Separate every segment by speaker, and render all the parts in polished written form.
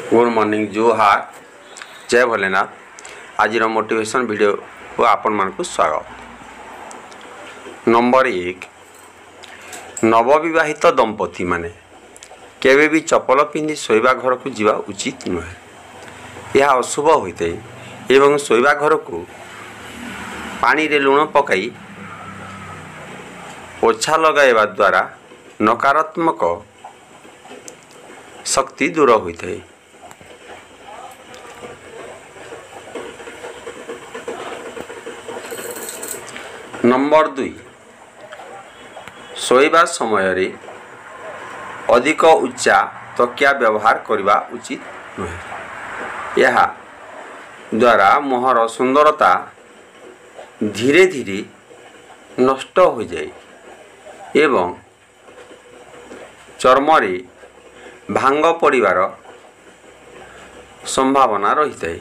Speaker 1: Good morning जोहार जय भोलेनाथ। आज मोटिवेशन वीडियो को आपण मानक स्वागत। नंबर 1 नवविवाहित दंपति माने केवे भी चपल पिंधि शोवा घर को जीवा उचित नुहे। यह अशुभ होता है एवं शोवा घर को पानी रे लुण पकाई पोछा लगाइबा द्वारा नकारात्मक शक्ति दूर होता है। नंबर 2 शोइबा समय रे अधिक उच्चा तकिया व्यवहार करने उचित नुहे। यह द्वारा मुहर सुंदरता धीरे धीरे नष्ट हो जाए एवं चर्म रे भांग पड़िबार संभावना रही है।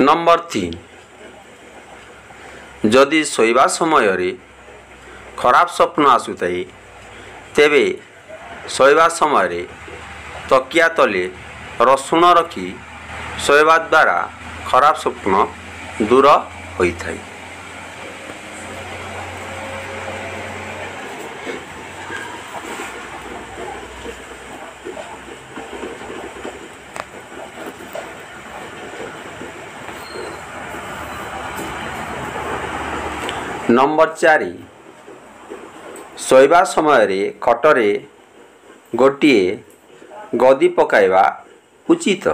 Speaker 1: नंबर 3 जदि शोइबा समय रे खराब स्वप्न आसुताए तेबे शोइबा समय रे तकिया तले रसुण रखी शोइबा द्वारा खराब स्वप्न दूर होता है। नंबर 4 शोइबा समय रे खटरे गोटे गदी पकाइबा उचित।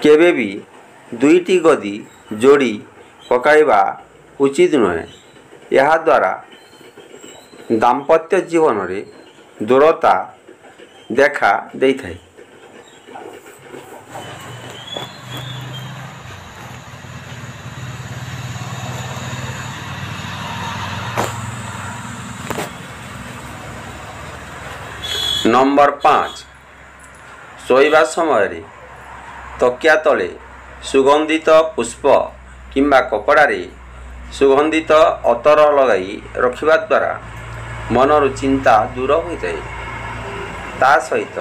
Speaker 1: केवे भी दुईटी गदी जोड़ी पकाइबा उचित नुहे। यह द्वारा दाम्पत्य जीवन रे दूरता देखा देता है। नंबर 5 शोइबा समय रे तकिया तले सुगंधित पुष्प किंबा कपड़ा रे सुगंधित अतर लगाई रखिबा द्वारा मनर चिंता दूर होता है। ता सहित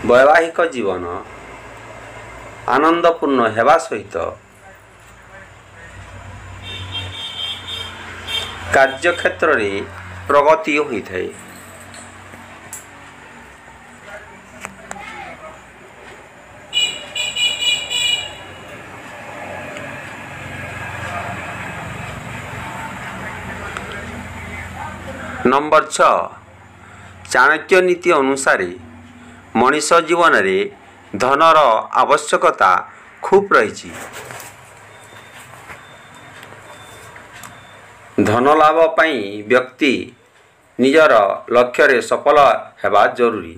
Speaker 1: वैवाहिक जीवन आनंदपूर्ण हेबा सहित कार्यक्षेत्र रे प्रगति होता है। नंबर 6 चाणक्य नीति अनुसार मनीष जीवन रे धनर आवश्यकता खूब रही। धन लाभ पाई व्यक्ति निजर लक्ष्य रे सफल हेबा जरूरी।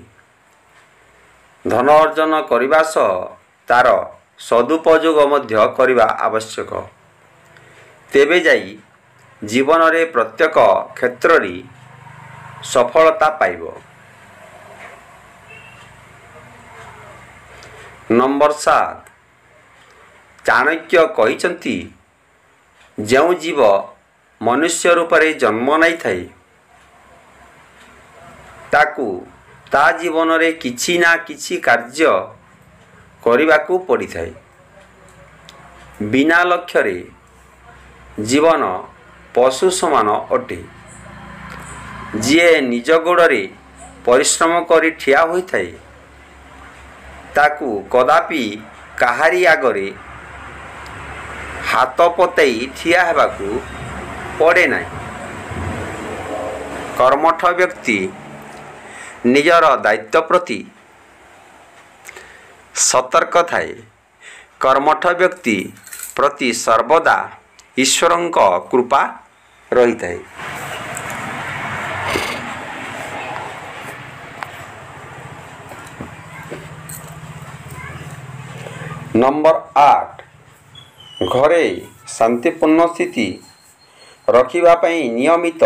Speaker 1: धन अर्जन करने सह तार सदुपयोग मध्य करने आवश्यक। तेबे जाई जीवन रे प्रत्येक क्षेत्र रे सफलता पाइब। नंबर 7 चाणक्य कहिसंती जो जीव मनुष्य रूप रे जन्म नहीं थाए ताकू ता जीवन रे किछि ना किछि कार्य करिबाकू पड़ी थाए। बिना लक्ष्य रे जीवन पशु समान अटे। जीए निज गोड़े परिश्रम करी ठिया होई थाए ताकू कदापि काहारी आगरे हाथ पतई ठिया हेबाकू पड़े ना। कर्मठ व्यक्ति निजर दायित्व प्रति सतर्क थाए। कर्मठ व्यक्ति प्रति सर्वदा ईश्वरंक कृपा रही है। नंबर 8 घरे शांतिपूर्ण स्थिति रखिबा पई नियमित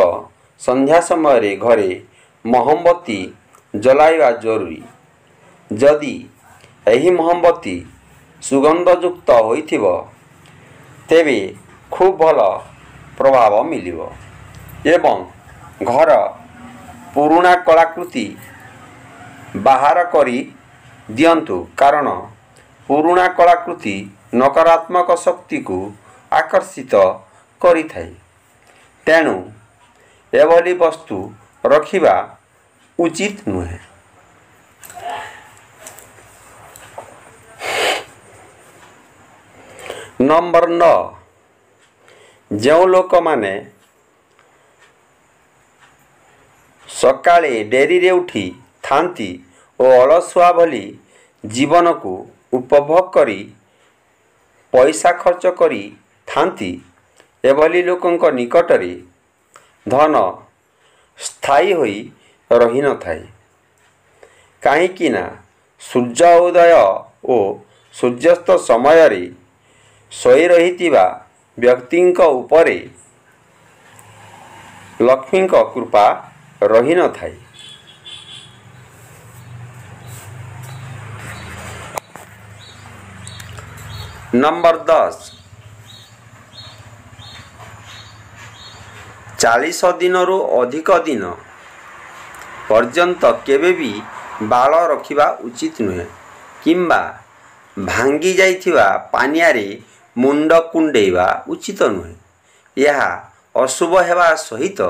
Speaker 1: संध्या समय रे घरे मोमबत्ती जलाइबा जरूरी। जदि एही मोमबत्ती सुगंधयुक्त होइथिबो तेबे खूब भल प्रभाव मिलिबो। एवं घर पुराणा कलाकृति बाहर करी दियंतु कारण पुराणा कलाकृति नकारात्मक शक्ति को आकर्षित करि थाए। तेणु एभली वस्तु रखिबा उचित नुहे। नंबर 9 जो लोक माने सकाळे डेरी रे उठी थांती और अलसुआ भली जीवन को उपभोग करी पैसा खर्च करी थांती एभली लोकंक निकटरे धन स्थायी होई रही न थाए। काहेकि ना सूर्य उदय और सूर्यास्त समय रे सोई रहितिबा व्यक्तिंक उपरे लक्ष्मींक कृपा रही न थाए। नंबर 10 40 दिन रु अधिक दिन पर्यंत केबे भी बाल रखिबा उचित नुहे किंबा भांगी जाइथिबा पानिया रे मुंड कुंडेइबा उचित नुहे। यह अशुभ हेबा सहित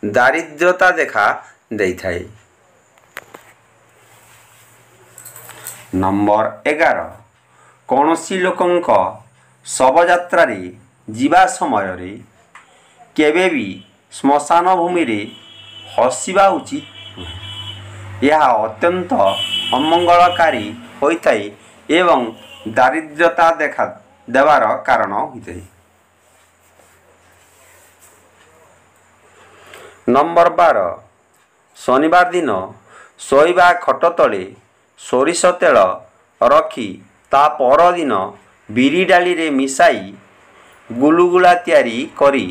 Speaker 1: दारिद्रता देखा देइथाए। नंबर 11 कौनसी लोकंक शवयात्रा रे जीवा समय रे केबे भी श्मशान भूमि रे हसिबा उचित नुहे। यह अत्यंत अमंगलकारी होइथाए एवं दारिद्रता देखा देवार कारण होइथाए। नंबर 12 शनिवार दिन शोइबा खट तले सोरिष तेल रखी ता पर दिन बिरी डाली रे मिसाई गुलुगुला तैयारी करी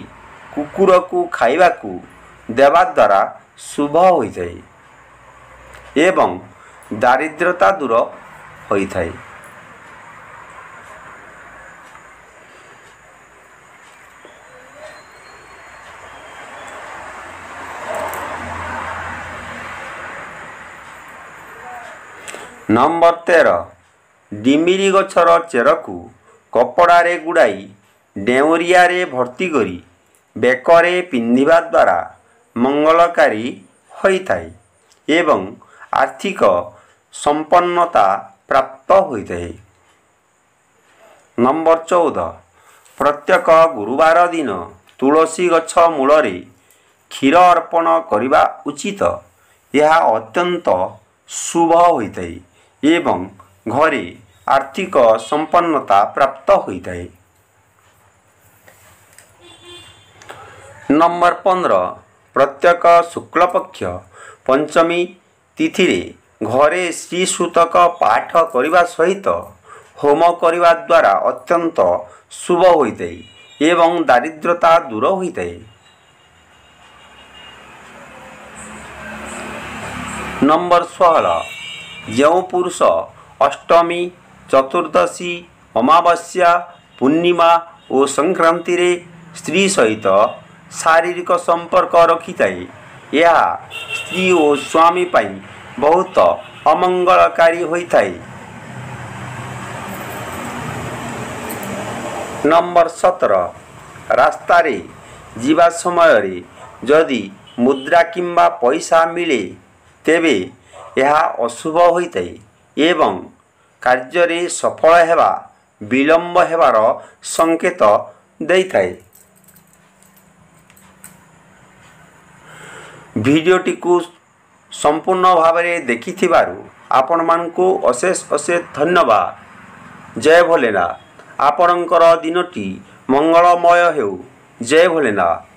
Speaker 1: कुकुर को खाइबा को देवा द्वारा शुभ होइथाए एवं दारिद्रता दूर होइथाए। नंबर 13 डिमिरी गछर चेर को कपड़ा रे गुड़ाई डेउरिया रे भर्ती करी बेकरे पिंधिबा द्वारा मंगलकारी होइथाए एवं आर्थिक संपन्नता प्राप्त होइथाए। नंबर 14 प्रत्येक गुरुवार दिन तुलसी गछ मूल रे क्षीर अर्पण करिबा उचित। यह अत्यंत शुभ होइथाए एवं घरे आर्थिक संपन्नता प्राप्त होइथाए। नंबर 15 प्रत्येक शुक्ल पक्ष पंचमी तिथि रे घरे श्री सूतक पाठ करिबा सहित होम करिबा द्वारा अत्यंत शुभ होइथाए एवं दारिद्रता दूर होइथाए। नंबर 16 जो पुरुष अष्टमी चतुर्दशी अमावस्या पूर्णिमा और संक्रांति रे स्त्री सहित शारीरिक संपर्क रखिथाए यह स्त्री और स्वामी पाई बहुत अमंगलकारी होइथाए। नंबर 17 रास्ता रे जीवा समय रे जदि मुद्रा किंबा पैसा मिले तेबे यह अशुभ होइथाए एवं कार्य रे सफल हेबा विलंब हेबार संकेत देइथाए। भिडियोटी को संपूर्ण भाव में देखिथिबारु आपण मानकु अशेष अशेष धन्यवाद। जय भोलेनाथ। आपणकर दिनटी मंगलमय हेउ। जय भोलेनाथ।